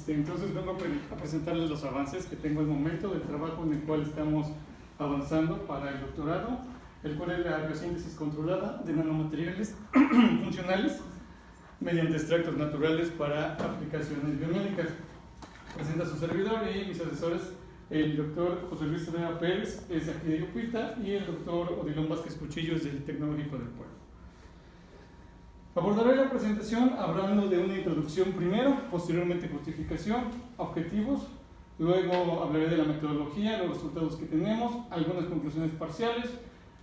Entonces vengo a presentarles los avances que tengo al momento del trabajo en el cual estamos avanzando para el doctorado, el cual es la biosíntesis controlada de nanomateriales funcionales mediante extractos naturales para aplicaciones biomédicas. Presenta a su servidor y mis asesores, el doctor José Luis Herrera Pérez, es de aquí de Yupita, y el doctor Odilon Vázquez Cuchillo, es del Tecnológico del Pueblo. Abordaré la presentación hablando de una introducción primero, posteriormente justificación, objetivos, luego hablaré de la metodología, los resultados que tenemos, algunas conclusiones parciales,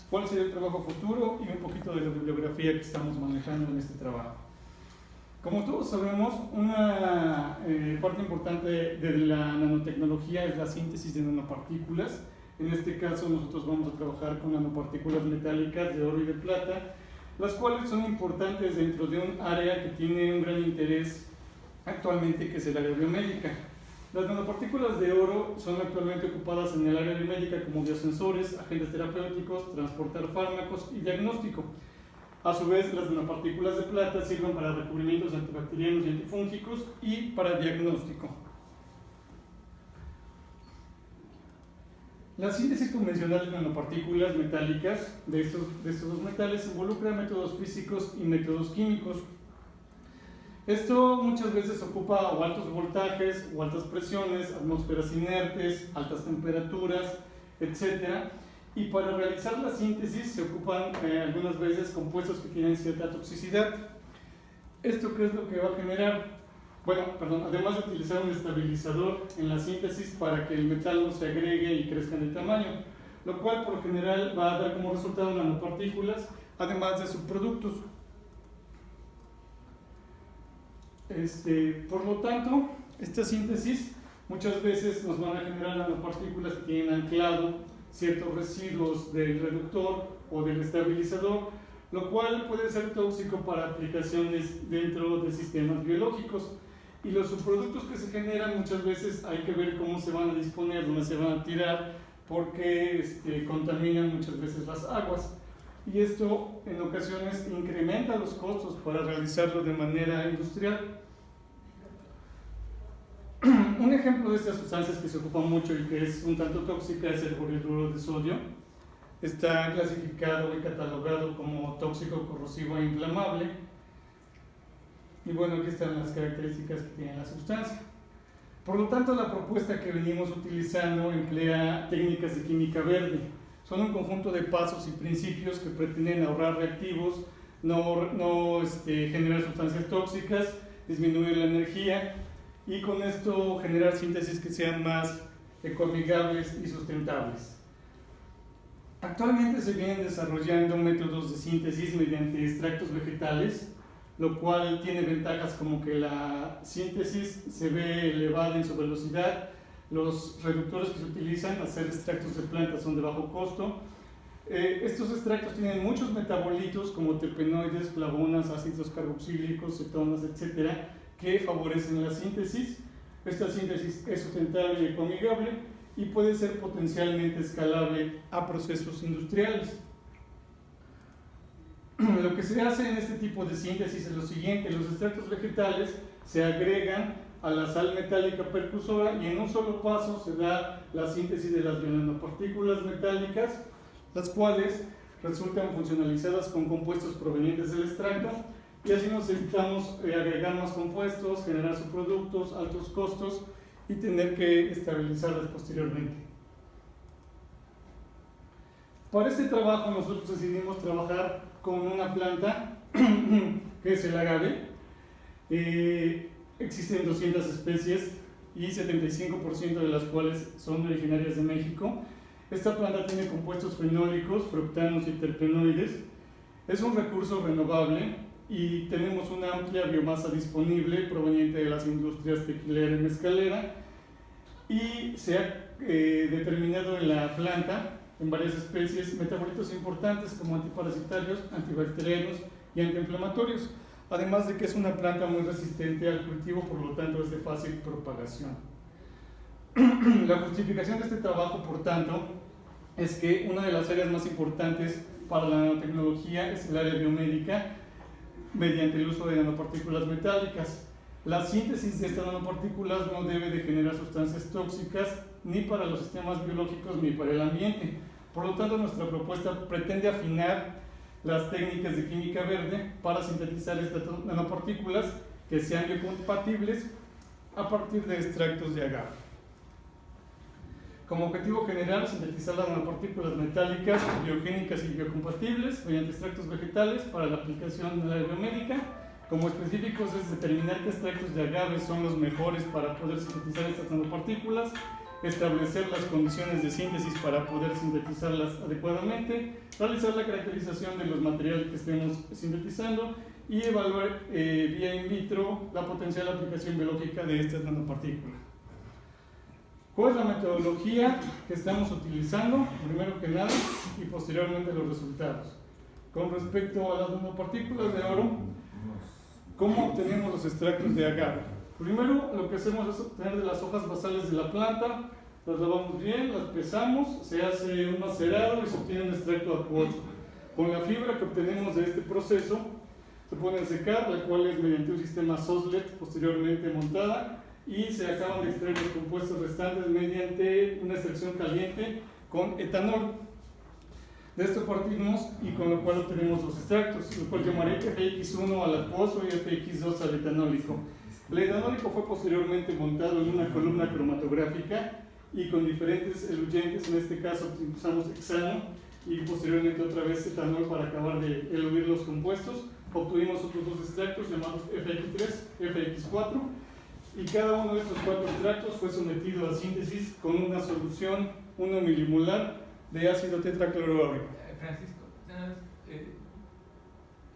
cuál sería el trabajo futuro y un poquito de la bibliografía que estamos manejando en este trabajo. Como todos sabemos, una parte importante de la nanotecnología es la síntesis de nanopartículas. En este caso nosotros vamos a trabajar con nanopartículas metálicas de oro y de plata, las cuales son importantes dentro de un área que tiene un gran interés actualmente, que es el área biomédica. Las nanopartículas de oro son actualmente ocupadas en el área biomédica como biosensores, agentes terapéuticos, transportar fármacos y diagnóstico. A su vez, las nanopartículas de plata sirven para recubrimientos antibacterianos y antifúngicos y para diagnóstico. La síntesis convencional de nanopartículas metálicas de estos dos metales involucra métodos físicos y métodos químicos. Esto muchas veces ocupa o altos voltajes o altas presiones, atmósferas inertes, altas temperaturas, etc. Y para realizar la síntesis se ocupan algunas veces compuestos que tienen cierta toxicidad. ¿Esto qué es lo que va a generar? Además de utilizar un estabilizador en la síntesis para que el metal no se agregue y crezca de tamaño, lo cual por lo general va a dar como resultado nanopartículas, además de subproductos. Por lo tanto, esta síntesis muchas veces nos van a generar nanopartículas que tienen anclado ciertos residuos del reductor o del estabilizador, lo cual puede ser tóxico para aplicaciones dentro de sistemas biológicos. Y los subproductos que se generan muchas veces hay que ver cómo se van a disponer, dónde se van a tirar, porque contaminan muchas veces las aguas. Y esto en ocasiones incrementa los costos para realizarlo de manera industrial. Un ejemplo de estas sustancias que se ocupan mucho y que es un tanto tóxica es el clorhidro de sodio. Está clasificado y catalogado como tóxico, corrosivo e inflamable. Y bueno, aquí están las características que tiene la sustancia. Por lo tanto, la propuesta que venimos utilizando emplea técnicas de química verde. Son un conjunto de pasos y principios que pretenden ahorrar reactivos, no generar sustancias tóxicas, disminuir la energía y con esto generar síntesis que sean más ecoamigables y sustentables. Actualmente se vienen desarrollando métodos de síntesis mediante extractos vegetales, lo cual tiene ventajas como que la síntesis se ve elevada en su velocidad, los reductores que se utilizan al hacer extractos de plantas son de bajo costo. Estos extractos tienen muchos metabolitos como terpenoides, flavonas, ácidos carboxílicos, cetonas, etcétera, que favorecen la síntesis. Esta síntesis es sustentable y ecoamigable y puede ser potencialmente escalable a procesos industriales. Lo que se hace en este tipo de síntesis es lo siguiente: los extractos vegetales se agregan a la sal metálica percusora y en un solo paso se da la síntesis de las nanopartículas metálicas, las cuales resultan funcionalizadas con compuestos provenientes del extracto, y así nos evitamos agregar más compuestos, generar subproductos, altos costos y tener que estabilizarlas posteriormente. Para este trabajo nosotros decidimos trabajar con una planta que es el agave. Existen 200 especies y 75% de las cuales son originarias de México. Esta planta tiene compuestos fenólicos, fructanos y terpenoides. Es un recurso renovable y tenemos una amplia biomasa disponible proveniente de las industrias tequilera y mezcalera, y se ha determinado en la planta, en varias especies, metabolitos importantes como antiparasitarios, antibacterianos y antiinflamatorios, además de que es una planta muy resistente al cultivo, por lo tanto es de fácil propagación. La justificación de este trabajo, por tanto, es que una de las áreas más importantes para la nanotecnología es el área biomédica, mediante el uso de nanopartículas metálicas. La síntesis de estas nanopartículas no debe de generar sustancias tóxicas ni para los sistemas biológicos ni para el ambiente. Por lo tanto, nuestra propuesta pretende afinar las técnicas de química verde para sintetizar estas nanopartículas que sean biocompatibles a partir de extractos de agave. Como objetivo general, sintetizar las nanopartículas metálicas, biogénicas y biocompatibles mediante extractos vegetales para la aplicación en la biomédica. Como específicos es determinar qué extractos de agave son los mejores para poder sintetizar estas nanopartículas, establecer las condiciones de síntesis para poder sintetizarlas adecuadamente, realizar la caracterización de los materiales que estemos sintetizando y evaluar vía in vitro la potencial aplicación biológica de estas nanopartículas. ¿Cuál es la metodología que estamos utilizando? Primero que nada, y posteriormente los resultados. Con respecto a las nanopartículas de oro, ¿cómo obtenemos los extractos de agave? Primero, lo que hacemos es obtener de las hojas basales de la planta, las lavamos bien, las pesamos, se hace un macerado y se obtiene un extracto acuoso. Con la fibra que obtenemos de este proceso, se pone a secar, la cual es mediante un sistema SOSLET posteriormente montada, y se acaban de extraer los compuestos restantes mediante una extracción caliente con etanol. De esto partimos y con lo cual obtenemos los extractos, lo cual llamaré FX1 al acuoso y FX2 al etanólico. El etanólico fue posteriormente montado en una columna cromatográfica y con diferentes eluyentes, en este caso usamos hexano y posteriormente otra vez etanol para acabar de eludir los compuestos. Obtuvimos otros dos extractos llamados FX3, FX4, y cada uno de estos 4 extractos fue sometido a síntesis con una solución 1 milimolar de ácido tetracloroáurico. Francisco,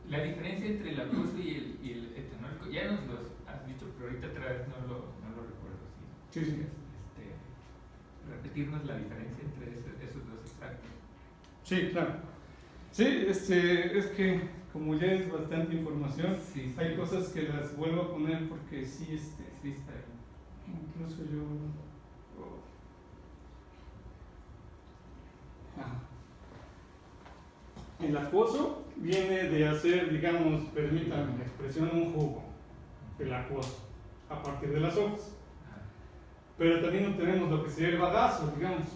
la diferencia entre el acuoso y el etanólico, ya nos lo has dicho, pero ahorita otra vez no lo recuerdo. ¿Sí? Sí. Repetirnos la diferencia entre esos dos extractos. Sí, claro. Sí, es que como ya es bastante información, sí. Hay cosas que las vuelvo a poner porque sí está ahí. Incluso yo... El acuoso viene de hacer, digamos, permítanme la expresión, un jugo, el acuoso, a partir de las hojas. Pero también obtenemos lo que sería el bagazo, digamos.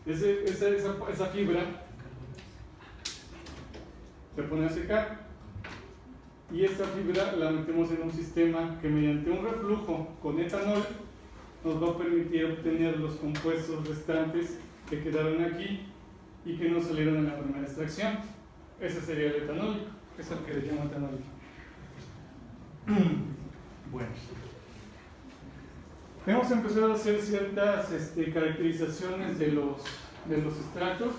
Esa fibra se pone a secar y esta fibra la metemos en un sistema que mediante un reflujo con etanol nos va a permitir obtener los compuestos restantes que quedaron aquí y que no salieron en la primera extracción. Ese sería el etanólico, es el que le llamo etanólico. Bueno, hemos empezado a hacer ciertas caracterizaciones de los extractos.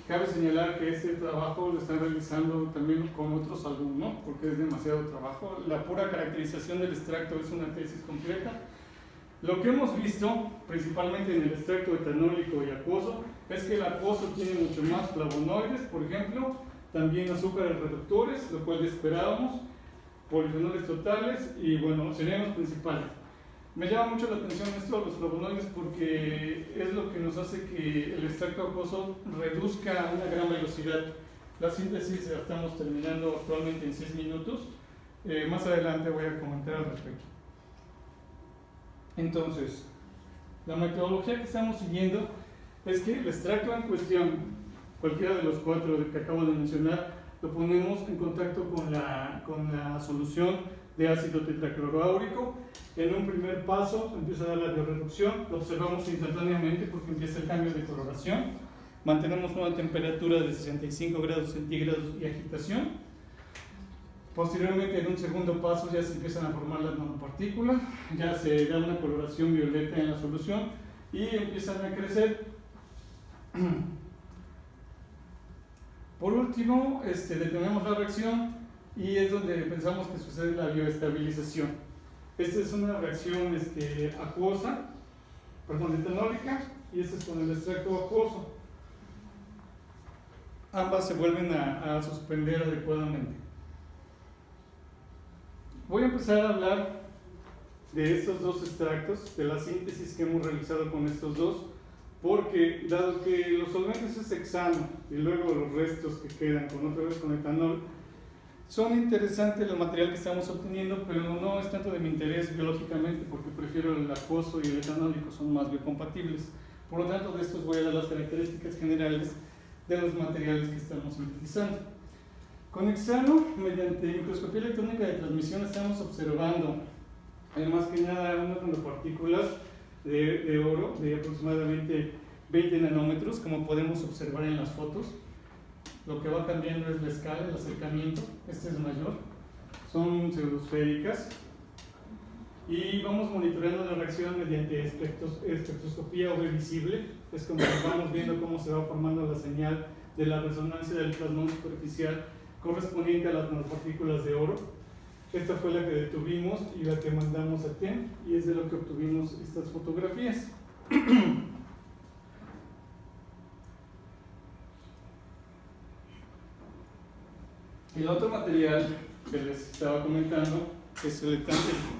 Cabe señalar que este trabajo lo están realizando también con otros alumnos, porque es demasiado trabajo. La pura caracterización del extracto es una tesis completa. Lo que hemos visto, principalmente en el extracto etanólico y acuoso, es que el acuoso tiene mucho más flavonoides, por ejemplo, también azúcares reductores, lo cual ya esperábamos, polifenoles totales y, bueno, serían los principales. Me llama mucho la atención esto de los flavonoides porque es lo que nos hace que el extracto acuoso reduzca a una gran velocidad. La síntesis la estamos terminando actualmente en 6 minutos. Más adelante voy a comentar al respecto. Entonces, la metodología que estamos siguiendo es que el extracto en cuestión, cualquiera de los 4 que acabo de mencionar, lo ponemos en contacto con la solución de ácido tetracloroáurico. En un primer paso empieza a dar la bioreducción, lo observamos instantáneamente porque empieza el cambio de coloración. Mantenemos una temperatura de 65 grados centígrados y agitación. Posteriormente, en un segundo paso, ya se empiezan a formar las nanopartículas, ya se da una coloración violeta en la solución y empiezan a crecer. Por último, detenemos la reacción y es donde pensamos que sucede la bioestabilización. Esta es una reacción acuosa, etanólica, y esta es con el extracto acuoso. Ambas se vuelven a suspender adecuadamente. Voy a empezar a hablar de estos dos extractos, de la síntesis que hemos realizado con estos dos, porque dado que los solventes es hexano y luego los restos que quedan con otra vez con etanol, Son interesantes el material que estamos obteniendo, pero no es tanto de mi interés biológicamente, porque prefiero el acuoso y el etanólico, son más biocompatibles. Por lo tanto, de estos voy a dar las características generales de los materiales que estamos sintetizando. Con hexano, mediante microscopía electrónica de transmisión, estamos observando, más que nada, unas nanopartículas de oro de aproximadamente 20 nanómetros, como podemos observar en las fotos. Lo que va cambiando es la escala, el acercamiento. Este es mayor. Son pseudosféricas. Y vamos monitoreando la reacción mediante espectroscopía UV visible. Es como vamos viendo cómo se va formando la señal de la resonancia del plasmón superficial correspondiente a las nanopartículas de oro. Esta fue la que detuvimos y la que mandamos a TEM, y es de lo que obtuvimos estas fotografías. El otro material que les estaba comentando es el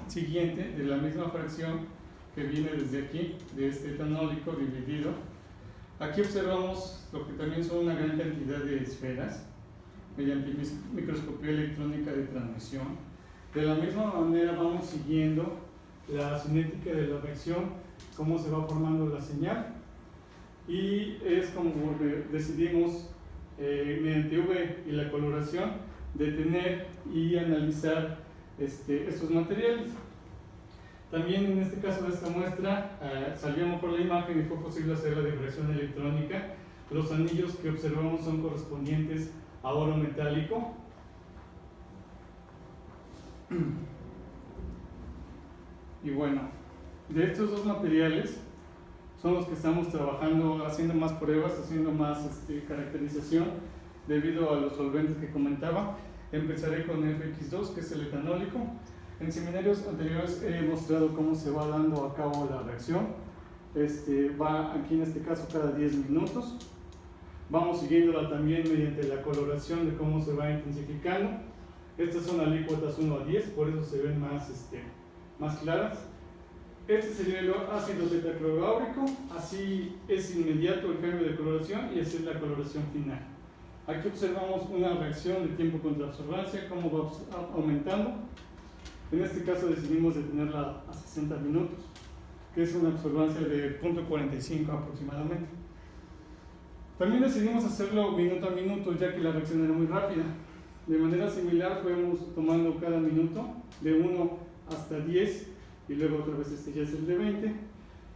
siguiente, de la misma fracción que viene desde aquí, de este etanólico dividido. Aquí observamos lo que también son una gran cantidad de esferas mediante microscopía electrónica de transmisión. De la misma manera vamos siguiendo la cinética de la reacción, cómo se va formando la señal, y es como decidimos mediante UV y la coloración detener y analizar estos materiales. También en este caso de esta muestra salió mejor la imagen y fue posible hacer la difracción electrónica. Los anillos que observamos son correspondientes a oro metálico. Y bueno, de estos dos materiales son los que estamos trabajando, haciendo más pruebas, haciendo más caracterización debido a los solventes que comentaba. Empezaré con FX2, que es el etanólico. En seminarios anteriores he mostrado cómo se va dando a cabo la reacción. Va aquí en este caso cada 10 minutos. Vamos siguiéndola también mediante la coloración de cómo se va intensificando. Estas son alícuotas 1 a 10, por eso se ven más claras. Este sería el ácido tetracloráurico, así es inmediato el cambio de coloración y así es la coloración final. Aquí observamos una reacción de tiempo contra absorbancia, cómo va aumentando. En este caso decidimos detenerla a 60 minutos, que es una absorbancia de 0.45 aproximadamente. También decidimos hacerlo minuto a minuto, ya que la reacción era muy rápida. De manera similar fuimos tomando cada minuto de 1 hasta 10 y luego otra vez ya es el de 20.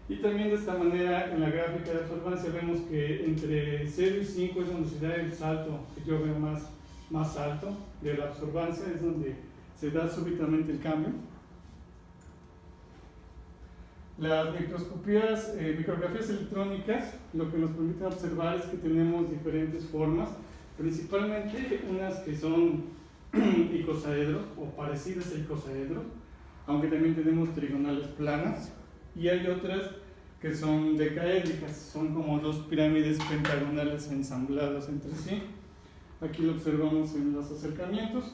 Y también de esta manera en la gráfica de absorbancia vemos que entre 0 y 5 es donde se da el salto que yo veo más alto de la absorbancia, es donde se da súbitamente el cambio. Las micrografías electrónicas lo que nos permiten observar es que tenemos diferentes formas, principalmente unas que son icosaedros o parecidas a icosaedros, aunque también tenemos trigonales planas, y hay otras que son decaédricas, son como dos pirámides pentagonales ensambladas entre sí. Aquí lo observamos en los acercamientos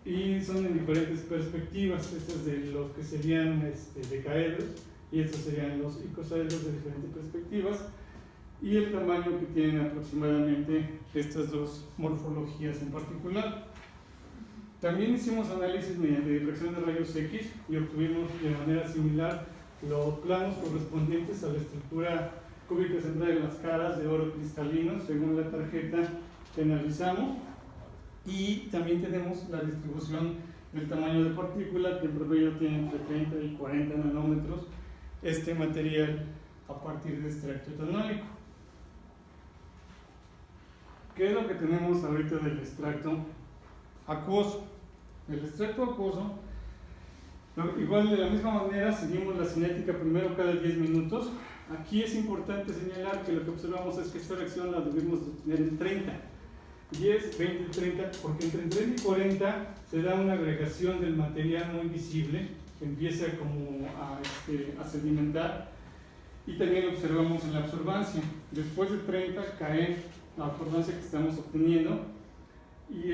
y son en diferentes perspectivas. Estas de los que serían decaedros y estos serían los icosaedros de diferentes perspectivas, y el tamaño que tienen aproximadamente estas dos morfologías en particular. También hicimos análisis mediante difracción de rayos X y obtuvimos de manera similar los planos correspondientes a la estructura cúbica central de las caras de oro cristalino según la tarjeta que analizamos, y también tenemos la distribución del tamaño de partícula, que en promedio tiene entre 30 y 40 nanómetros este material a partir de extracto etanólico. ¿Qué es lo que tenemos ahorita del extracto acuoso? El extracto acuoso, igual de la misma manera seguimos la cinética primero cada 10 minutos. Aquí es importante señalar que lo que observamos es que esta reacción la debemos tener en 30, 10, 20, 30, porque entre 30 y 40 se da una agregación del material muy visible que empieza como a sedimentar, y también lo observamos en la absorbancia. Después de 30 cae la absorbancia que estamos obteniendo, y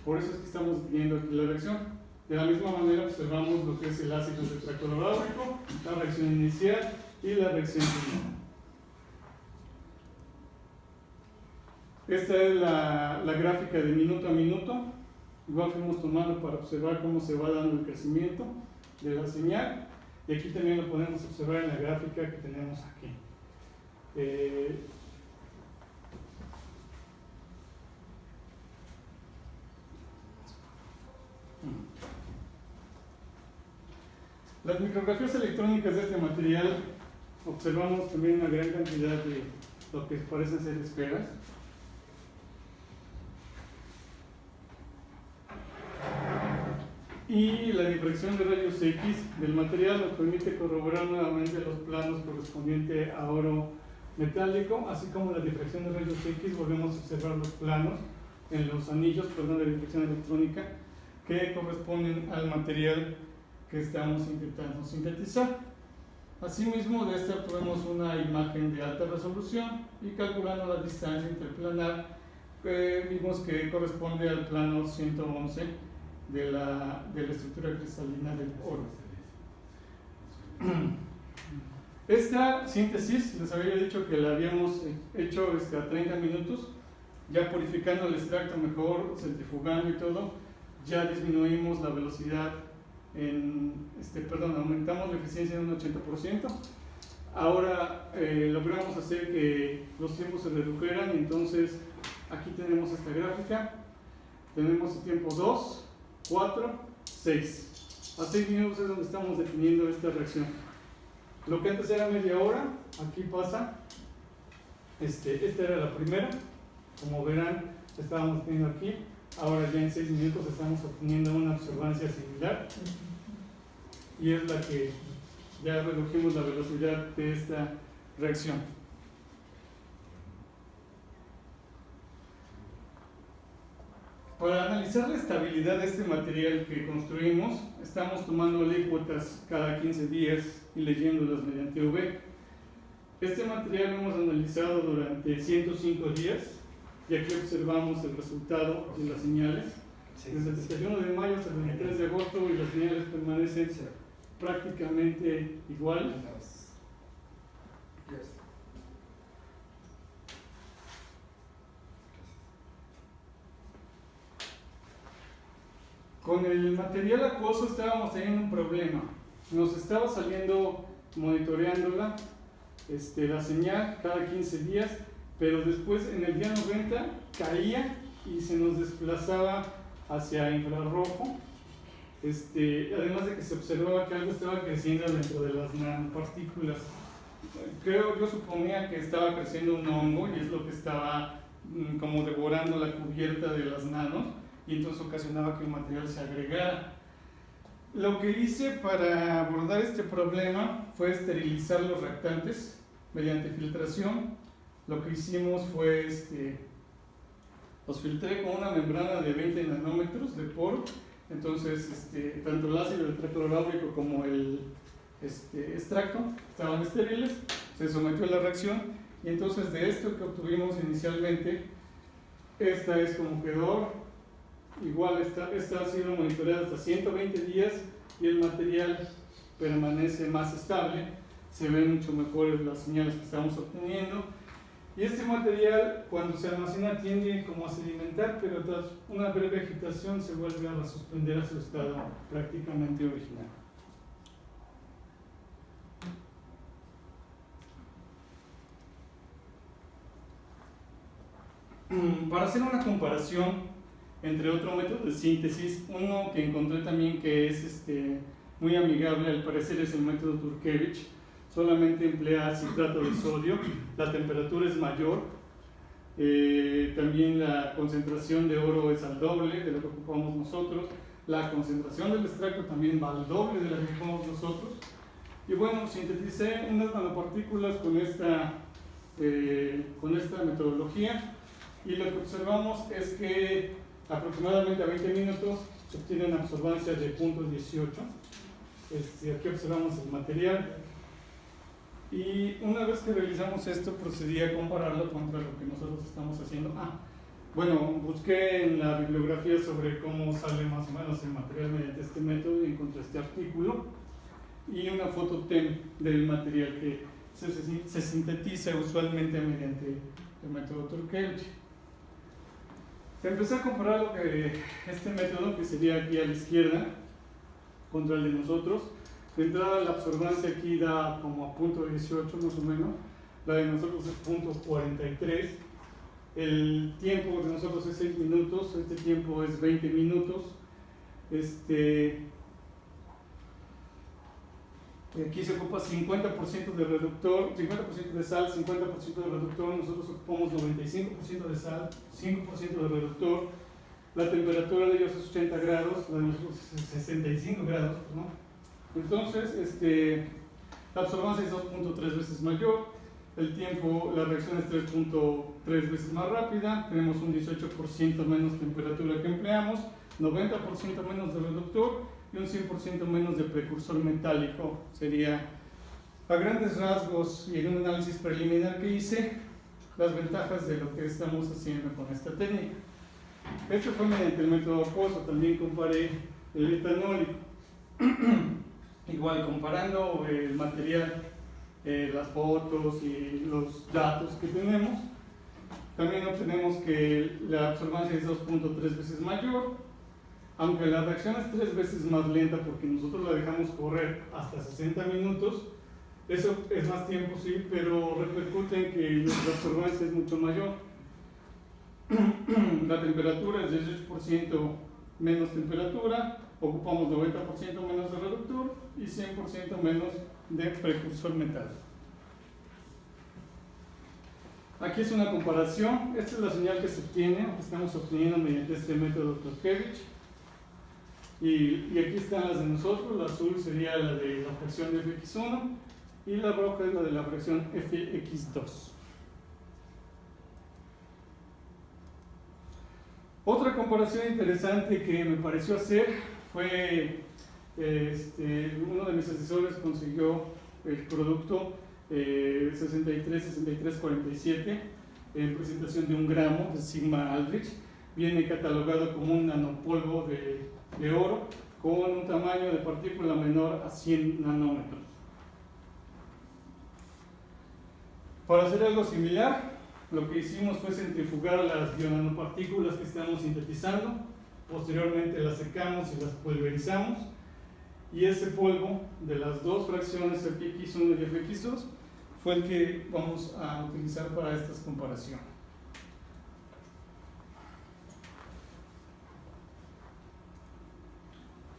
por eso es que estamos viendo aquí la reacción. De la misma manera observamos lo que es el ácido tetracloráurico, la reacción inicial y la reacción final. Esta es la gráfica de minuto a minuto. Igual fuimos tomando para observar cómo se va dando el crecimiento de la señal. Y aquí también lo podemos observar en la gráfica que tenemos aquí. Las micrografías electrónicas de este material, observamos también una gran cantidad de lo que parecen ser esferas. Y la difracción de rayos X del material nos permite corroborar nuevamente los planos correspondientes a oro metálico, así como la difracción de rayos X. Volvemos a observar los planos en los anillos, de difracción electrónica, que corresponden al material que estamos intentando sintetizar. Asimismo, de esta obtenemos una imagen de alta resolución y calculando la distancia interplanar, vimos que corresponde al plano 111 de la estructura cristalina del oro. Esta síntesis, les había dicho que la habíamos hecho a 30 minutos, ya purificando el extracto mejor, centrifugando y todo, ya disminuimos la velocidad, aumentamos la eficiencia en un 80%. Ahora logramos hacer que los tiempos se redujeran, y entonces aquí tenemos esta gráfica, tenemos el tiempo 2, 4, 6. A 6 minutos es donde estamos definiendo esta reacción. Lo que antes era media hora, aquí pasa, esta era la primera, como verán, estábamos teniendo aquí. Ahora ya en 6 minutos estamos obteniendo una absorbancia similar, y es la que ya redujimos la velocidad de esta reacción. Para analizar la estabilidad de este material que construimos, estamos tomando alícuotas cada 15 días y leyéndolas mediante UV. Este material lo hemos analizado durante 105 días. Y aquí observamos el resultado de las señales. Desde el 31 de mayo hasta el 23 de agosto, y las señales permanecen prácticamente igual. Con el material acuoso estábamos teniendo un problema. Nos estaba saliendo, monitoreándola, la señal cada 15 días, pero después en el día 90 caía y se nos desplazaba hacia infrarrojo, además de que se observaba que algo estaba creciendo dentro de las nanopartículas. Yo suponía que estaba creciendo un hongo, y es lo que estaba como devorando la cubierta de las nanos, y entonces ocasionaba que el material se agregara. Lo que hice para abordar este problema fue esterilizar los reactantes mediante filtración. Lo que hicimos fue, los filtré con una membrana de 20 nanómetros de poro. Entonces, tanto el ácido tetracloráurico como el extracto estaban estériles. Se sometió a la reacción, y entonces de esto que obtuvimos inicialmente, esta es como quedó. Igual esta ha sido monitoreada hasta 120 días y el material permanece más estable. Se ven mucho mejores las señales que estamos obteniendo. Y este material, cuando se almacena, tiende como a sedimentar, pero tras una breve agitación se vuelve a suspender a su estado prácticamente original. Para hacer una comparación entre otro método de síntesis, uno que encontré también que es muy amigable, al parecer, es el método Turkevich. Solamente emplea citrato de sodio, la temperatura es mayor, también la concentración de oro es al doble de lo que ocupamos nosotros, la concentración del extracto también va al doble de lo que ocupamos nosotros. Y bueno, sinteticé unas nanopartículas con esta metodología, y lo que observamos es que aproximadamente a 20 minutos se obtiene una absorbancia de 0.18. Aquí observamos el material. Y una vez que realizamos esto, procedí a compararlo contra lo que nosotros estamos haciendo. Busqué en la bibliografía sobre cómo sale más o menos el material mediante este método, y encontré este artículo y una foto TEM del material que se sintetiza usualmente mediante el método Turkevich. Empecé a comparar este método, que sería aquí a la izquierda, contra el de nosotros. De entrada, la absorbancia aquí da como a punto 18 más o menos, la de nosotros es punto 43. El tiempo de nosotros es 6 minutos, este tiempo es 20 minutos. Aquí se ocupa 50% de reductor, 50% de sal, 50% de reductor. Nosotros ocupamos 95% de sal, 5% de reductor. La temperatura de ellos es 80 grados, la de nosotros es 65 grados, ¿no? Entonces, la absorbancia es 2.3 veces mayor, el tiempo, la reacción es 3.3 veces más rápida, tenemos un 18% menos temperatura que empleamos, 90% menos de reductor y un 100% menos de precursor metálico. Sería, a grandes rasgos y en un análisis preliminar que hice, las ventajas de lo que estamos haciendo con esta técnica. Esto fue mediante el método aquoso. También comparé el etanólico. Igual, comparando el material, las fotos y los datos que tenemos, también obtenemos que la absorbancia es 2.3 veces mayor, aunque la reacción es 3 veces más lenta porque nosotros la dejamos correr hasta 60 minutos. Eso es más tiempo, sí, pero repercute en que nuestra absorbancia es mucho mayor. La temperatura es 18% menos temperatura, ocupamos 90% menos de reductor y 100% menos de precursor metálico. Aquí es una comparación. Esta es la señal que se obtiene, o que estamos obteniendo mediante este método Kotkiewicz. Y aquí están las de nosotros. La azul sería la de la fracción de fx1 y la roja es la de la fracción fx2. Otra comparación interesante que me pareció hacer fue, uno de mis asesores consiguió el producto 63-6347 en presentación de 1 gramo de Sigma Aldrich. Viene catalogado como un nanopolvo de oro con un tamaño de partícula menor a 100 nanómetros. Para hacer algo similar, lo que hicimos fue centrifugar las bionanopartículas que estamos sintetizando, posteriormente las secamos y las pulverizamos, y ese polvo de las dos fracciones fx1 y fx2 fue el que vamos a utilizar para estas comparaciones.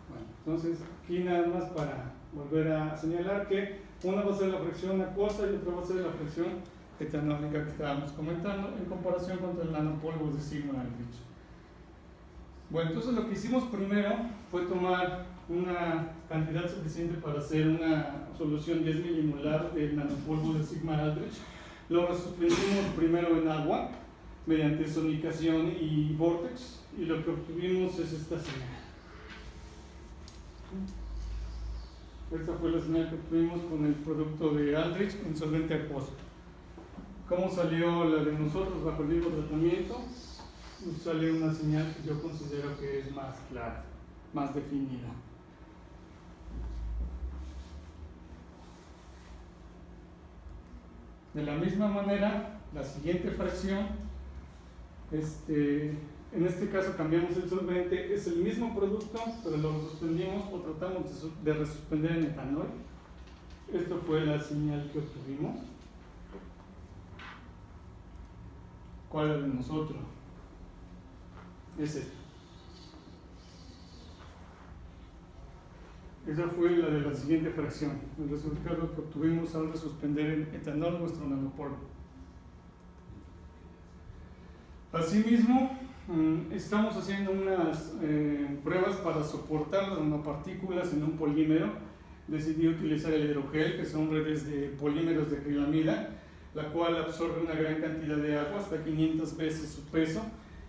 Bueno, entonces aquí nada más para volver a señalar que una va a ser la fracción acuosa y otra va a ser la fracción etanólica que estábamos comentando en comparación contra el nanopolvo de Sigma Aldrich. Bueno, entonces lo que hicimos primero fue tomar una cantidad suficiente para hacer una solución 10 milimolar del nanopolvo de Sigma Aldrich. Lo resuspendimos primero en agua mediante sonicación y vortex, y lo que obtuvimos es esta señal. Esta fue la señal que obtuvimos con el producto de Aldrich en solvente acuoso. ¿Cómo salió la de nosotros bajo el mismo tratamiento? Nos sale una señal que yo considero que es más clara, más definida. De la misma manera, la siguiente fracción, en este caso cambiamos el solvente, es el mismo producto, pero lo suspendimos o tratamos de resuspender en etanol. Esto fue la señal que obtuvimos. ¿Cuál es de nosotros? Es esta. Esa fue la de la siguiente fracción, el resultado que obtuvimos al resuspender en etanol nuestro nanopolvo. Asimismo, estamos haciendo unas pruebas para soportar las nanopartículas en un polímero. Decidí utilizar el hidrogel, que son redes de polímeros de acrilamida, la cual absorbe una gran cantidad de agua, hasta 500 veces su peso,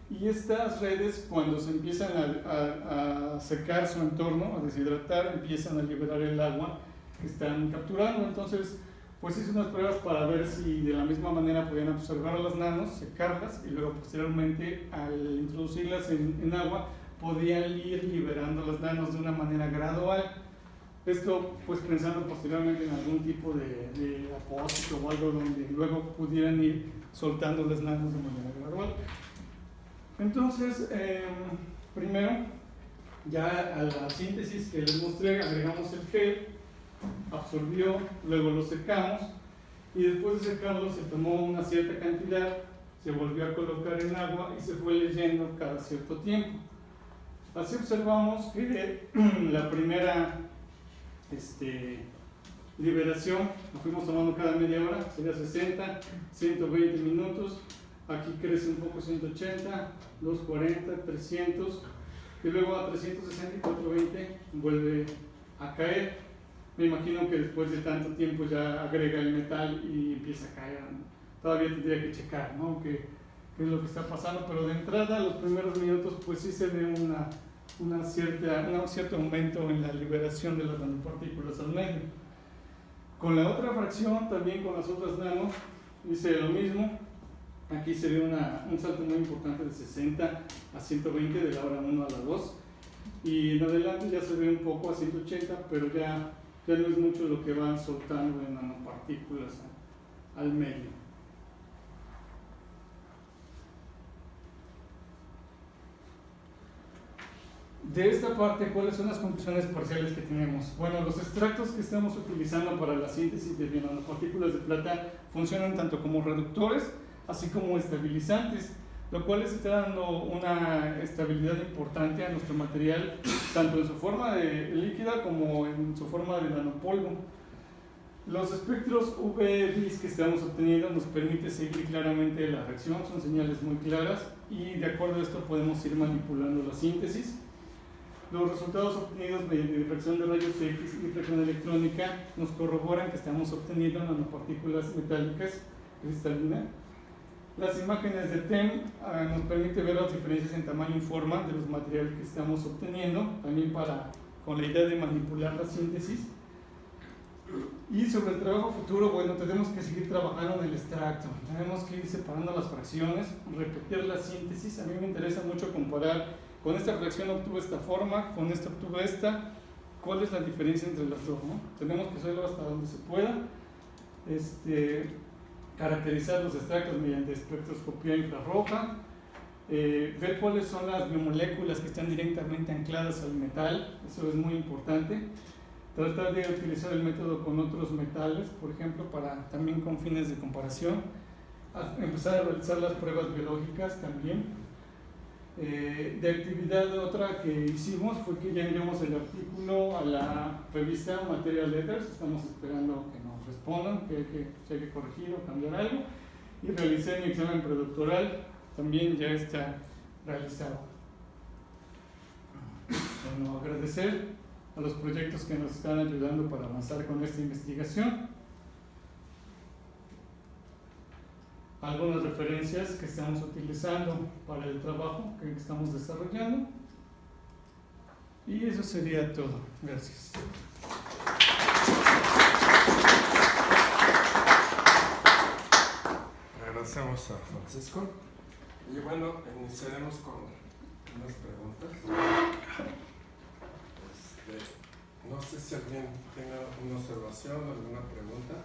y estas redes, cuando se empiezan a secar su entorno, a deshidratar, empiezan a liberar el agua que están capturando. Entonces, pues hice unas pruebas para ver si de la misma manera podían absorber las nanos, secarlas, y luego posteriormente, al introducirlas en agua, podían ir liberando las nanos de una manera gradual. Esto pues pensando posteriormente en algún tipo de apósito o algo donde luego pudieran ir soltando las nanos de manera gradual. Entonces, primero, ya a la síntesis que les mostré, agregamos el gel, absorbió, luego lo secamos y después de secarlo se tomó una cierta cantidad, se volvió a colocar en agua y se fue leyendo cada cierto tiempo. Así observamos que la primera liberación lo fuimos tomando cada media hora, sería 60, 120 minutos. Aquí crece un poco 180, 240, 300 y luego a 360 y 420 vuelve a caer. Me imagino que después de tanto tiempo ya agrega el metal y empieza a caer. Todavía tendría que checar, ¿no? qué es lo que está pasando, pero de entrada los primeros minutos pues sí se ve un cierto aumento en la liberación de las nanopartículas al medio. Con la otra fracción, también con las otras nanos, dice lo mismo. Aquí se ve un salto muy importante de 60 a 120 de la hora 1 a la 2 y en adelante ya se ve un poco a 180, pero ya no es mucho lo que van soltando de nanopartículas al medio. De esta parte, ¿cuáles son las conclusiones parciales que tenemos? Bueno, los extractos que estamos utilizando para la síntesis de nanopartículas de plata funcionan tanto como reductores, así como estabilizantes, lo cual les está dando una estabilidad importante a nuestro material, tanto en su forma de líquida como en su forma de nanopolvo. Los espectros UV-Vis que estamos obteniendo nos permite seguir claramente la reacción, son señales muy claras y de acuerdo a esto podemos ir manipulando la síntesis. Los resultados obtenidos mediante difracción de rayos X y difracción electrónica nos corroboran que estamos obteniendo nanopartículas metálicas cristalinas. Las imágenes de TEM nos permiten ver las diferencias en tamaño y forma de los materiales que estamos obteniendo, también con la idea de manipular la síntesis. Y sobre el trabajo futuro, bueno, tenemos que seguir trabajando en el extracto, tenemos que ir separando las fracciones, repetir la síntesis. A mí me interesa mucho comparar, con esta fracción obtuve esta forma, con esta obtuve esta, ¿cuál es la diferencia entre las dos? ¿No? Tenemos que hacerlo hasta donde se pueda. Caracterizar los extractos mediante espectroscopía infrarroja, ver cuáles son las biomoléculas que están directamente ancladas al metal, eso es muy importante. Tratar de utilizar el método con otros metales, por ejemplo, también con fines de comparación. Empezar a realizar las pruebas biológicas también. De actividad otra que hicimos fue que ya enviamos el artículo a la revista Material Letters, estamos esperando que nos respondan, que hay que corregir o cambiar algo, y realicé mi examen predoctoral, también ya está realizado. Bueno, agradecer a los proyectos que nos están ayudando para avanzar con esta investigación. Algunas referencias que estamos utilizando para el trabajo que estamos desarrollando. Y eso sería todo. Gracias. Agradecemos a Francisco. Y bueno, iniciaremos con unas preguntas. No sé si alguien tenga una observación o alguna pregunta.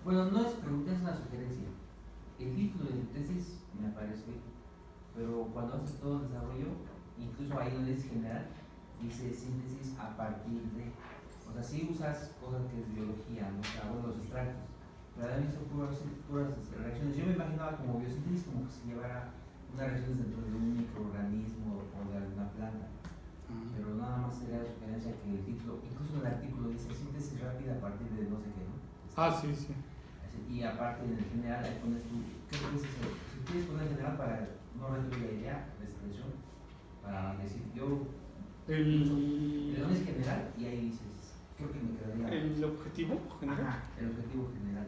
Bueno, no es pregunta, es una sugerencia. El título de tu tesis me parece, pero cuando haces todo el desarrollo, incluso ahí donde es general, dice síntesis a partir de. O sea, sí usas cosas que es biología, ¿no? O sea, bueno, los extractos, pero han visto puras reacciones. Yo me imaginaba como biosíntesis como que se llevara unas reacciones dentro de un microorganismo o de alguna planta. Pero nada más sería la sugerencia que el título, incluso en el artículo dice síntesis rápida a partir de no sé qué, ¿no? Sí, sí. Y aparte en el general ahí pones tú, ¿qué puedes hacer? Si quieres poner general para no reducir la idea, la expresión, para decir yo le pones general y ahí dices, creo que me quedaría. ¿El objetivo general? Ajá, el objetivo general.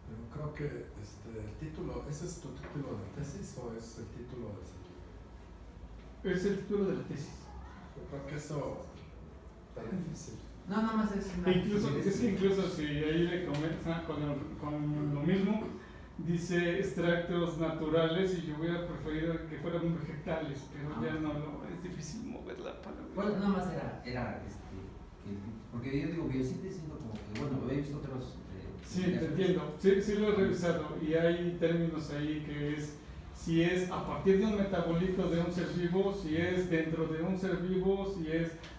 Pero creo que el título, ¿ese es tu título de tesis o es el título de Es el título de la tesis. Yo creo que eso está difícil. No, nada más es una. Incluso si ahí le comienzan con lo mismo, dice extractos naturales y yo hubiera preferido que fueran vegetales, pero ya no, es difícil mover la palabra. Bueno, nada más era porque yo digo biosíntesis, siento como que, bueno, he visto otros. Sí, te entiendo. Sí lo he revisado y hay términos ahí que es si es a partir de un metabolito de un ser vivo, si es dentro de un ser vivo,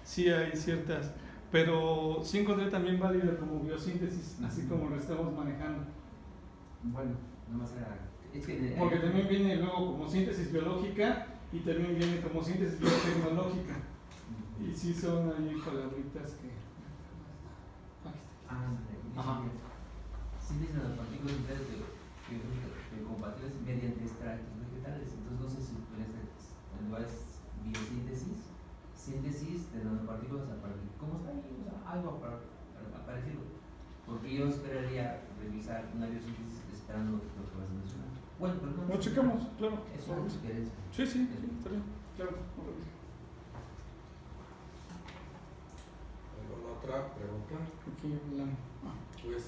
sí hay ciertas, pero sí encontré también válida como biosíntesis, así como lo estamos manejando. Bueno, nomás era. Es que Porque también viene luego como síntesis biológica y también viene como síntesis biotecnológica. Y sí son ahí palabritas que. Ajá. Síntesis de las partículas enteras de compatibles mediante extractos vegetales. Entonces, no sé si en lugar de biosíntesis, síntesis de nanopartículas a partir. ¿Cómo está ahí? O sea, algo parecido. Porque yo esperaría revisar una biosíntesis esperando lo que vas a mencionar. Bueno, pero no. Lo checamos, claro. Es una sugerencia. Sí, está bien, claro. ¿Alguna otra pregunta? Aquí hablamos. Pues,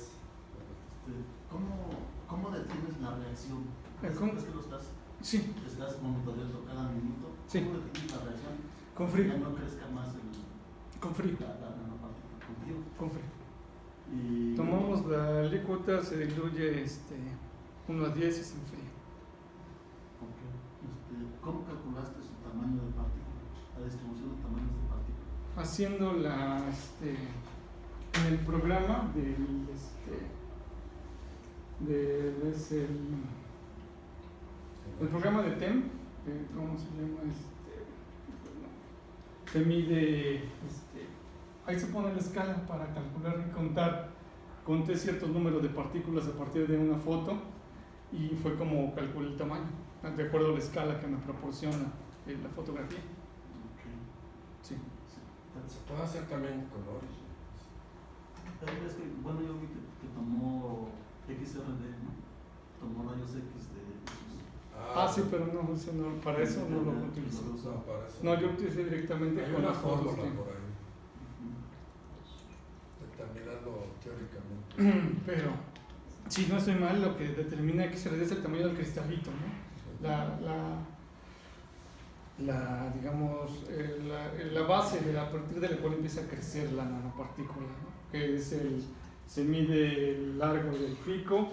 ¿Cómo detienes la reacción? ¿Cómo? ¿Es que lo estás monitoreando cada minuto? Sí. ¿Cómo detienes la reacción? Con frío. Ya no crezca más Con frío. la nanopartícula. Con frío. Con frío. Y Tomamos la alícuota, se diluye 1 a 10 y se enfría. Ok. ¿Cómo calculaste su tamaño de partícula? La distribución de tamaños de partícula. Haciendo en el programa el programa de TEM, ¿cómo se llama? Se mide, ahí se pone la escala para calcular y conté ciertos números de partículas a partir de una foto y fue como calculé el tamaño, de acuerdo a la escala que me proporciona la fotografía. Okay. Sí. se puede hacer también colores. Pero es que, bueno, yo vi que tomó XRD, ¿no? Tomó rayos X de sus... Sí, pero no, para eso no lo utilizo. No, para eso. No, yo utilicé directamente Hay con una las fotos fórmula que... por ahí, determinarlo teóricamente. Pero, si no estoy mal, lo que determina XRD es el tamaño del cristalito, ¿no? Digamos, la base a partir de la cual empieza a crecer la nanopartícula, ¿no? Que es se mide el largo del pico,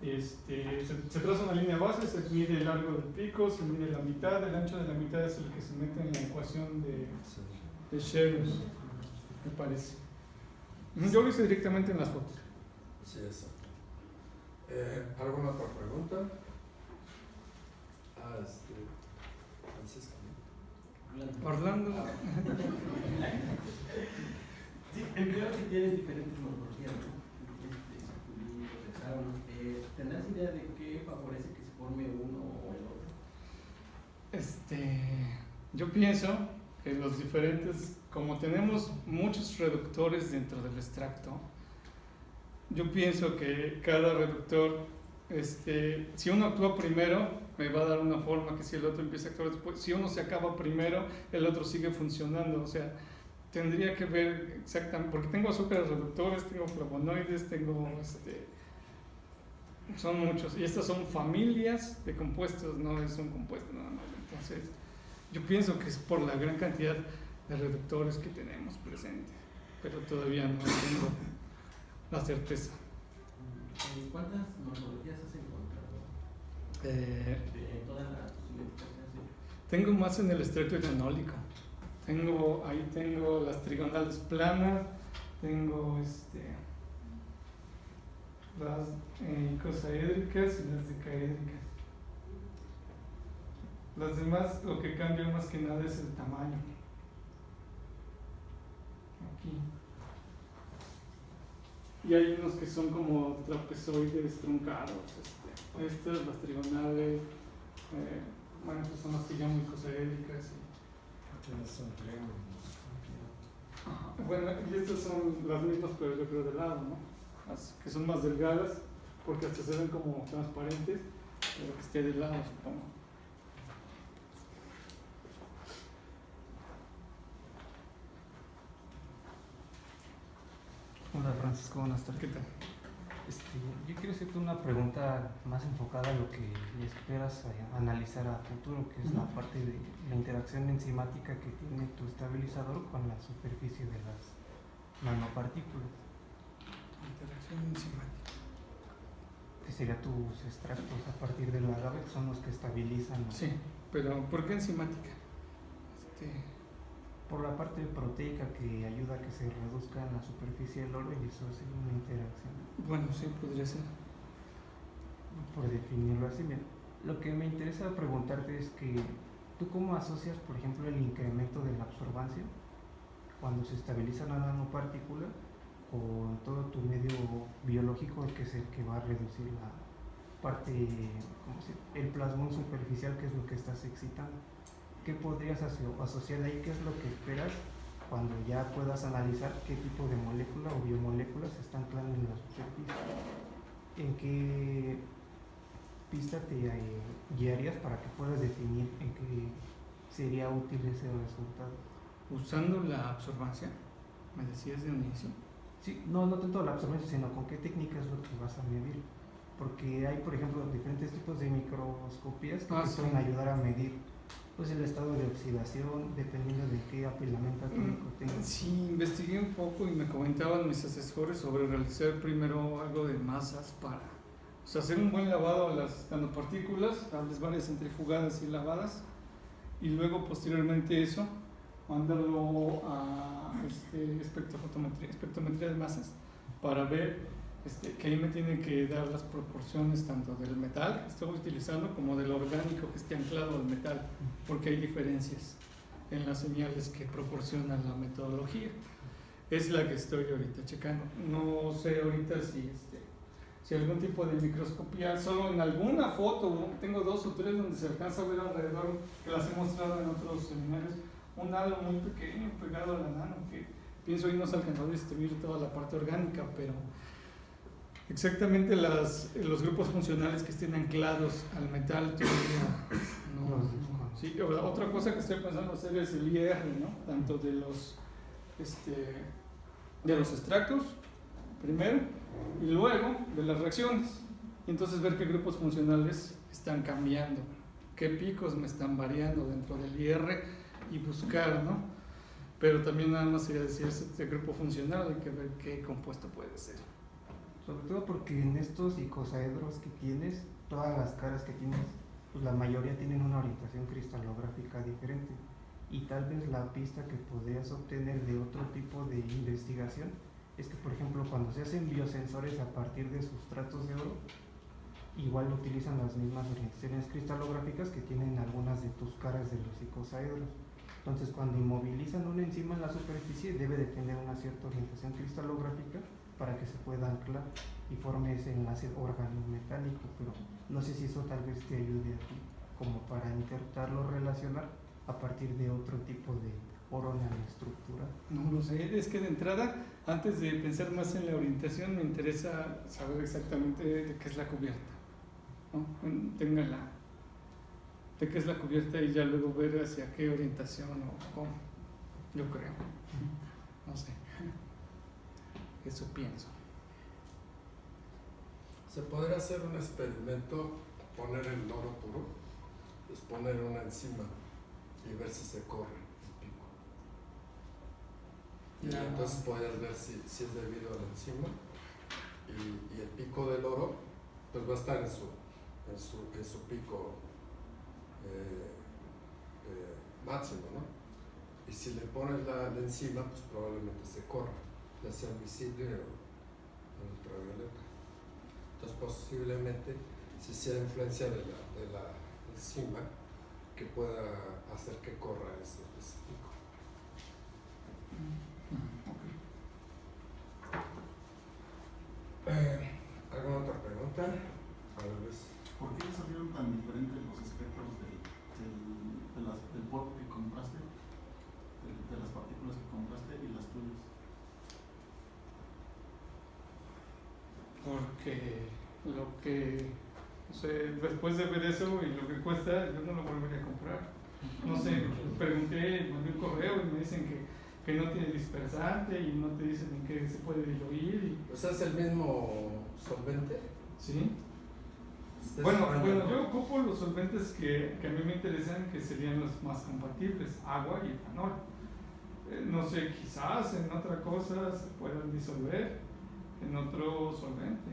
se traza una línea base, se mide el largo del pico, se mide la mitad, el ancho de la mitad es el que se mete en la ecuación de Sherwood, me parece. Yo lo hice directamente en las fotos. Sí, exacto. ¿Alguna otra pregunta? Francisco. Orlando. Sí, en claro que tienes diferentes morfologías, ¿no? Sacudidos, hexágonos. ¿Tendrás idea de qué favorece que se forme uno o el otro? Yo pienso que los diferentes, como tenemos muchos reductores dentro del extracto, yo pienso que cada reductor, si uno actúa primero, me va a dar una forma que si el otro empieza a actuar después, si uno se acaba primero, el otro sigue funcionando, o sea, tendría que ver exactamente, porque tengo azúcares reductores, tengo flavonoides, son muchos, y estas son familias de compuestos, no es un compuesto, no, entonces yo pienso que es por la gran cantidad de reductores que tenemos presentes, pero todavía no tengo la certeza. ¿Cuántas morfologías has encontrado? De todas las identificaciones. Tengo más en el extracto etanólico. Ahí tengo las trigonales planas, tengo las icosaédricas y las decaédricas. Las demás, lo que cambia más que nada es el tamaño. Aquí. Y hay unos que son como trapezoides truncados. Estas, las trigonales, pues son las que llamo icosaédricas. Son triángulos. Bueno, y estas son las mismas, pero yo creo de lado, ¿no? Las que son más delgadas, porque hasta se ven como transparentes, pero que esté de lado, supongo. Hola Francisco, buenas tardes. ¿Qué tal? Yo quiero hacerte una pregunta más enfocada a lo que esperas analizar a futuro, que es la parte de la interacción enzimática que tiene tu estabilizador con la superficie nanopartículas, Interacción enzimática. que serían tus extractos a partir del agave, que son los que estabilizan. Sí, pero ¿por qué enzimática? Por la parte proteica que ayuda a que se reduzca en la superficie del oro y eso es una interacción. Bueno, sí, podría ser. Por definirlo así, mira, lo que me interesa preguntarte es que ¿tú cómo asocias, por ejemplo, el incremento de la absorbancia cuando se estabiliza la nanopartícula con todo tu medio biológico, que es el que va a reducir la parte, el plasmón superficial, que es lo que estás excitando? ¿Qué podrías asociar ahí? ¿Qué es lo que esperas cuando ya puedas analizar qué tipo de molécula o biomoléculas se están anclando en la superficie? ¿En qué pista te guiarías para que puedas definir en qué sería útil ese resultado? Usando la absorbancia, me decías de un inicio. Sí, no tanto la absorbancia, sino con qué técnica es lo que vas a medir. Porque hay, por ejemplo, diferentes tipos de microscopías que te pueden ayudar a medir pues el estado de oxidación, dependiendo de qué apilamento atómico tengas. Sí, investigué un poco y me comentaban mis asesores sobre realizar primero algo de masas para hacer un buen lavado a las nanopartículas, darles varias centrifugadas y lavadas, y luego posteriormente eso mandarlo a espectrometría de masas para ver que ahí me tienen que dar las proporciones tanto del metal que estoy utilizando como del orgánico que esté anclado al metal, porque hay diferencias en las señales que proporciona la metodología. Es la que estoy ahorita checando. No sé ahorita si algún tipo de microscopía, solo en alguna foto, tengo 2 o 3 donde se alcanza a ver alrededor, que las he mostrado en otros seminarios, un halo muy pequeño pegado a la nano, que pienso ahí no se alcanzó a distribuir toda la parte orgánica, pero exactamente los grupos funcionales que estén anclados al metal todavía no. Sí, otra cosa que estoy pensando hacer es el IR, ¿no? Tanto de los extractos primero y luego de las reacciones, y entonces ver qué grupos funcionales están cambiando, qué picos me están variando dentro del IR y buscar, ¿no? Pero también nada más sería decir este grupo funcional, hay que ver qué compuesto puede ser. Sobre todo porque en estos icosaedros que tienes, todas las caras que tienes, pues la mayoría tienen una orientación cristalográfica diferente, y tal vez la pista que podrías obtener de otro tipo de investigación es que, por ejemplo, cuando se hacen biosensores a partir de sustratos de oro, igual utilizan las mismas orientaciones cristalográficas que tienen algunas de tus caras de los icosaedros. Entonces, cuando inmovilizan una enzima en la superficie, debe de tener una cierta orientación cristalográfica para que se pueda anclar y forme ese enlace organometálico, pero no sé si eso tal vez te ayude a ti como para intentarlo relacionar a partir de otro tipo de oro nanoestructura. No lo sé, es que de entrada, antes de pensar más en la orientación, me interesa saber exactamente de qué es la cubierta, ¿no? De qué es la cubierta y ya luego ver hacia qué orientación o cómo, yo creo, no sé. Eso pienso. Se podría hacer un experimento, poner el oro puro, pues poner una enzima y ver si se corre el pico. Y entonces podrías ver si es debido a la enzima y el pico del oro pues va a estar en su pico máximo, ¿no? Y si le pones la enzima, pues probablemente se corra, ya sea visible o ultravioleta. Entonces posiblemente si sea influencia de la enzima que pueda hacer que corra ese pico. ¿Alguna otra pregunta? ¿Por qué salieron tan diferentes los espectros del polvo que compraste, de las partículas que compraste y las tuyas? Porque después de ver eso y lo que cuesta, yo no lo volvería a comprar. No sé, pregunté, mandé un correo y me dicen que no tiene dispersante y no te dicen en qué se puede diluir. ¿Pues es el mismo solvente? Sí. Bueno, yo ocupo los solventes que a mí me interesan, que serían los más compatibles, agua y etanol. no sé, quizás en otra cosa se puedan disolver en otro solvente,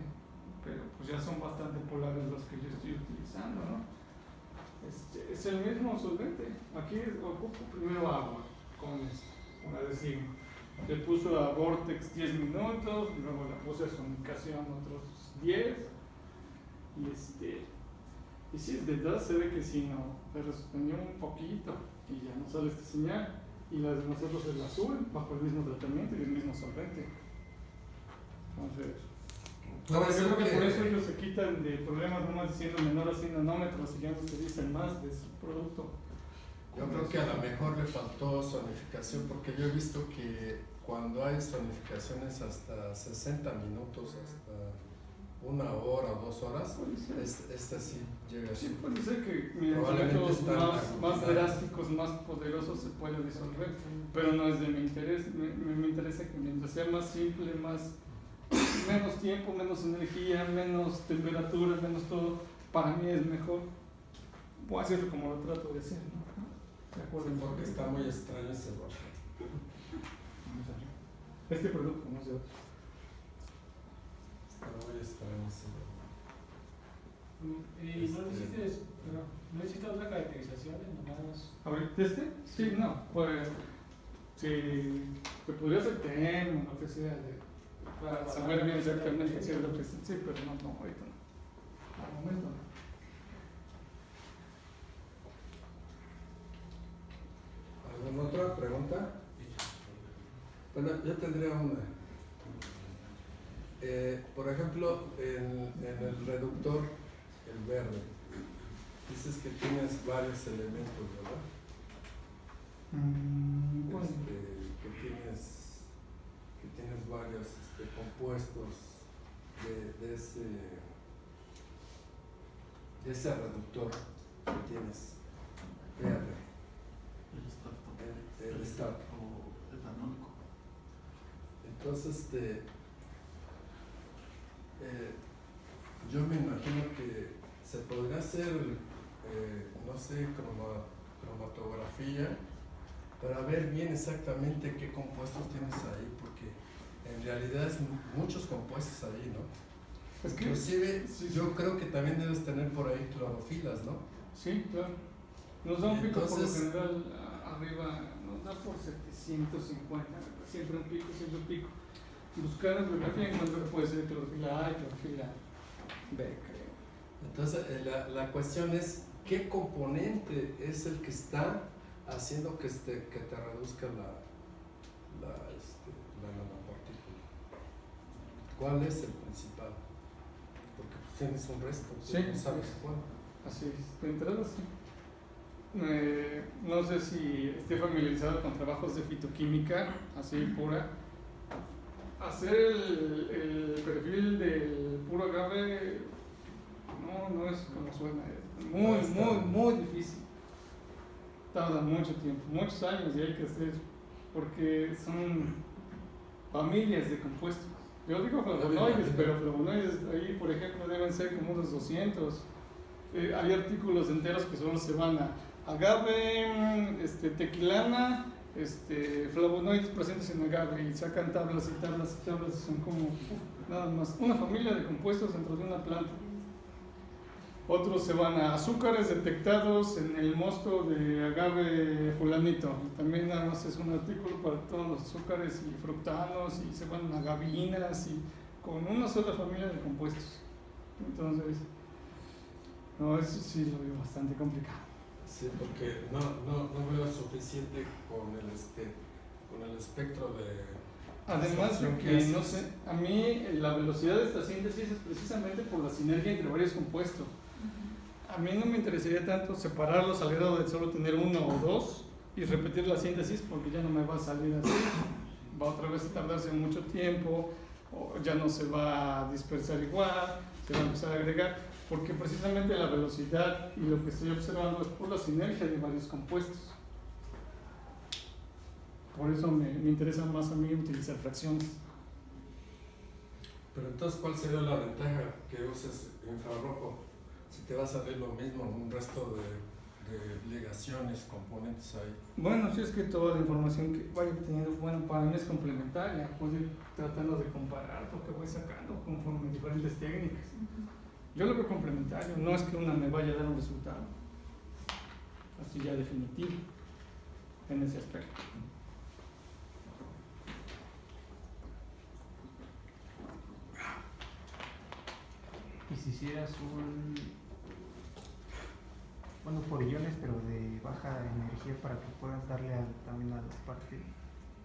pero pues ya son bastante polares los que yo estoy utilizando, ¿no? Es el mismo solvente. Aquí ocupo primero agua con un adhesivo. Le puso a Vortex 10 minutos, luego le puse a sonicación otros 10 y si es de verdad se ve que si no, se respondió un poquito y ya no sale esta señal. Y las de nosotros es el azul, bajo el mismo tratamiento y el mismo solvente. Entonces, yo creo que por eso ellos se quitan de problemas nomás diciendo menor a 100 nanómetros y ya no se dicen más de su producto. Yo creo que a lo mejor le faltó sonificación, porque yo he visto que cuando hay sonificaciones hasta 60 minutos, hasta 1 hora o 2 horas, esta sí llega así. Sí, puede ser que mediante métodos más drásticos, más poderosos se pueda disolver, pero no es de mi interés. Me interesa que mientras sea más simple, menos tiempo, menos energía, menos temperatura, menos todo, para mí es mejor. Voy a hacerlo como lo trato de hacer, ¿no? De acuerdo. Sí, porque está muy extraño ese error. Este producto, no sé otro. Está muy extraño ese error. ¿Y no necesitas otra caracterización? Nomás... ¿Ahorita este? Sí, no. Pues, si te podría hacer TEM o lo que sea, para saber bien exactamente qué es lo que es. Sí, pero no, ahorita no. Al momento no. ¿Alguna otra pregunta? Bueno, yo tendría una. Por ejemplo, en el reductor, el verde, dices que tienes varios elementos, ¿verdad? Bueno. Que tienes varios compuestos de ese reductor que tienes verde. El extracto. O etanólico. Entonces, yo me imagino que se podría hacer, no sé, cromatografía para ver bien exactamente qué compuestos tienes ahí, porque en realidad es muchos compuestos ahí, ¿no? Es que, inclusive, sí, yo creo que también debes tener por ahí clorofilas, ¿no? Sí, claro. Nos da un pico Entonces, por lo general arriba, nos da por 750, siempre un pico. Buscar en bibliografía encuentro que puede ser clorofila A y clorofila B, creo. Entonces, la cuestión es, ¿qué componente es el que está haciendo que te reduzca la nanopartícula? ¿Cuál es el principal? Porque pues, tienes un resto, Sí, no sabes cuál. Así es, de entrada sí. No sé si esté familiarizado con trabajos de fitoquímica, así pura. Hacer el perfil del puro agave no es como suena, es muy difícil. Tarda mucho tiempo, muchos años y hay que hacer, porque son familias de compuestos. Yo digo flavonoides, pero flavonoides ahí, por ejemplo, deben ser como unos 200. Hay artículos enteros que solo se van a agave, tequilana, flavonoides presentes en agave y sacan tablas y tablas y tablas, son como nada más una familia de compuestos dentro de una planta. Otros se van a azúcares detectados en el mosto de agave fulanito, también nada más es un artículo para todos los azúcares y fructanos, y se van a agavinas y con una sola familia de compuestos. Entonces, no, eso sí lo veo bastante complicado. Sí, porque no veo suficiente con el espectro de... Además de que, no sé, a mí la velocidad de esta síntesis es precisamente por la sinergia entre varios compuestos. A mí no me interesaría tanto separarlos al grado de solo tener uno o dos y repetir la síntesis, porque ya no me va a salir así. Va otra vez a tardarse mucho tiempo, o ya no se va a dispersar igual, se va a empezar a agregar, porque precisamente la velocidad y lo que estoy observando es por la sinergia de varios compuestos. Por eso me interesa más a mí utilizar fracciones. Pero entonces, ¿cuál sería la ventaja que uses infrarrojo? Si te va a salir lo mismo, un resto de ligaciones, componentes hay. Bueno, si es que toda la información que vaya obteniendo, bueno, para mí es complementaria, puedo ir tratando de comparar lo que voy sacando conforme diferentes técnicas. Yo lo veo complementario, no es que una me vaya a dar un resultado así ya definitivo en ese aspecto. Y si hicieras bueno, por iones, pero de baja energía para que puedas darle también a la parte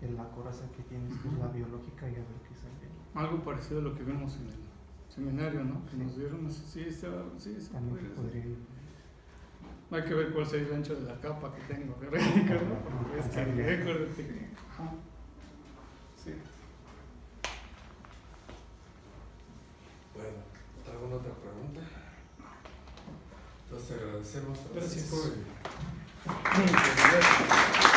de la coraza que tienes, que es la biológica, y a ver qué sale. Algo parecido a lo que vimos en el seminario, ¿no? Que nos dieron, sí, También puede ser. podría ir. Hay que ver cuál sería el ancho de la capa que tengo de réplica, ¿no? Porque es que acuérdate que... Ajá. Sí. Bueno, ¿alguna otra pregunta? Entonces agradecemos a Gracias. Francisco y Muchas gracias.